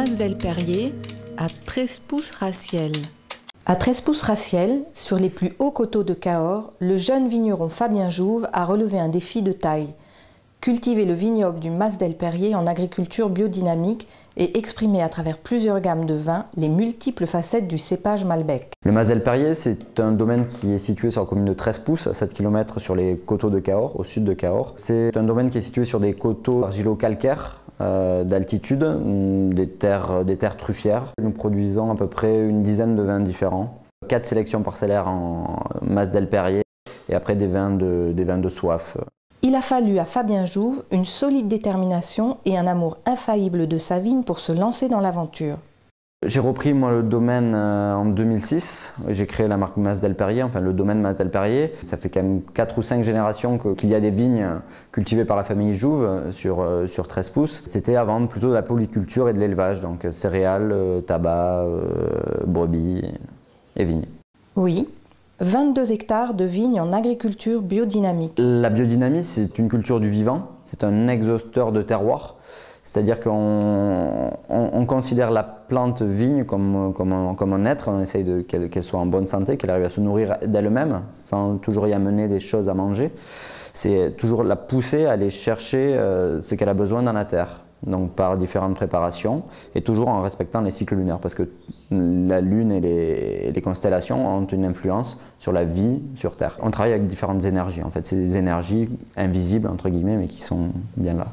Mas del Perrier, à Trespousse-Raciel. À Trespousse-Raciel, sur les plus hauts coteaux de Cahors, le jeune vigneron Fabien Jouve a relevé un défi de taille. Cultiver le vignoble du Mas del Perrier en agriculture biodynamique et exprimer à travers plusieurs gammes de vins les multiples facettes du cépage Malbec. Le Mas del Perrier, c'est un domaine qui est situé sur la commune de Trespousse, à 7 km sur les coteaux de Cahors, au sud de Cahors. C'est un domaine qui est situé sur des coteaux argilo-calcaires d'altitude, des terres truffières. Nous produisons à peu près une dizaine de vins différents. 4 sélections parcellaires en Mas del Perrier et après des vins de soif. Il a fallu à Fabien Jouve une solide détermination et un amour infaillible de sa vigne pour se lancer dans l'aventure. J'ai repris moi le domaine en 2006, j'ai créé la marque Mas del Perrier, enfin le domaine Mas del Perrier. Ça fait quand même 4 ou 5 générations qu'il y a des vignes cultivées par la famille Jouve sur Trespousse. C'était avant plutôt de la polyculture et de l'élevage, donc céréales, tabac, brebis et vignes. Oui, 22 hectares de vignes en agriculture biodynamique. La biodynamie, c'est une culture du vivant, c'est un exhausteur de terroir. C'est-à-dire qu'on considère la plante vigne comme un être, on essaye qu'elle soit en bonne santé, qu'elle arrive à se nourrir d'elle-même, sans toujours y amener des choses à manger. C'est toujours la pousser à aller chercher ce qu'elle a besoin dans la terre, donc par différentes préparations, et toujours en respectant les cycles lunaires, parce que la Lune et les constellations ont une influence sur la vie sur Terre. On travaille avec différentes énergies, en fait, c'est des énergies invisibles, entre guillemets, mais qui sont bien là.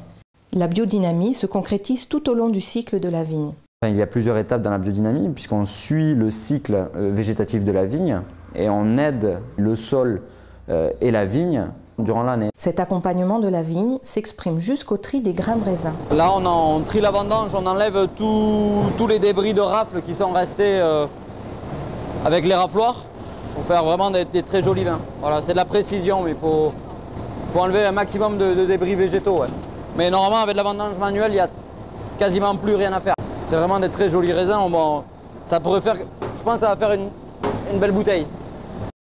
La biodynamie se concrétise tout au long du cycle de la vigne. Il y a plusieurs étapes dans la biodynamie, puisqu'on suit le cycle végétatif de la vigne et on aide le sol et la vigne durant l'année. Cet accompagnement de la vigne s'exprime jusqu'au tri des grains de raisin. Là, on trie la vendange, on enlève tous les débris de rafle qui sont restés avec les rafloirs pour faire vraiment des très jolis vins. Voilà, c'est de la précision, mais il faut enlever un maximum de débris végétaux. Ouais. Mais normalement, avec la vendange manuelle, il n'y a quasiment plus rien à faire. C'est vraiment des très jolis raisins. Bon, ça pourrait faire, je pense que ça va faire une belle bouteille.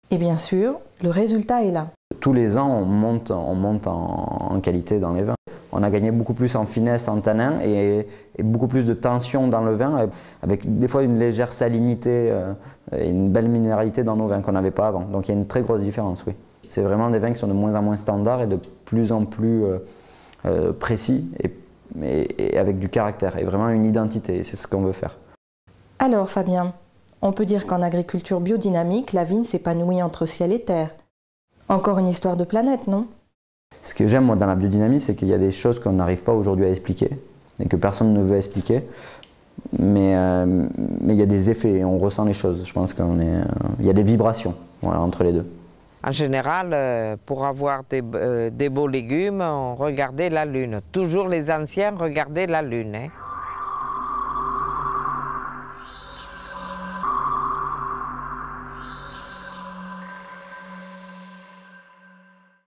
Et bien sûr, le résultat est là. Tous les ans, on monte en qualité dans les vins. On a gagné beaucoup plus en finesse, en tanin et beaucoup plus de tension dans le vin, avec des fois une légère salinité et une belle minéralité dans nos vins qu'on n'avait pas avant. Donc il y a une très grosse différence, oui. C'est vraiment des vins qui sont de moins en moins standards et de plus en plus précis et avec du caractère et vraiment une identité, et c'est ce qu'on veut faire. Alors Fabien, on peut dire qu'en agriculture biodynamique, la vigne s'épanouit entre ciel et terre. Encore une histoire de planète, non? Ce que j'aime moi dans la biodynamie, c'est qu'il y a des choses qu'on n'arrive pas aujourd'hui à expliquer et que personne ne veut expliquer, mais il y a des effets, on ressent les choses. Je pense qu'il y a des vibrations, voilà, entre les deux. En général, pour avoir des beaux légumes, on regardait la lune. Toujours les anciens regardaient la lune. Hein.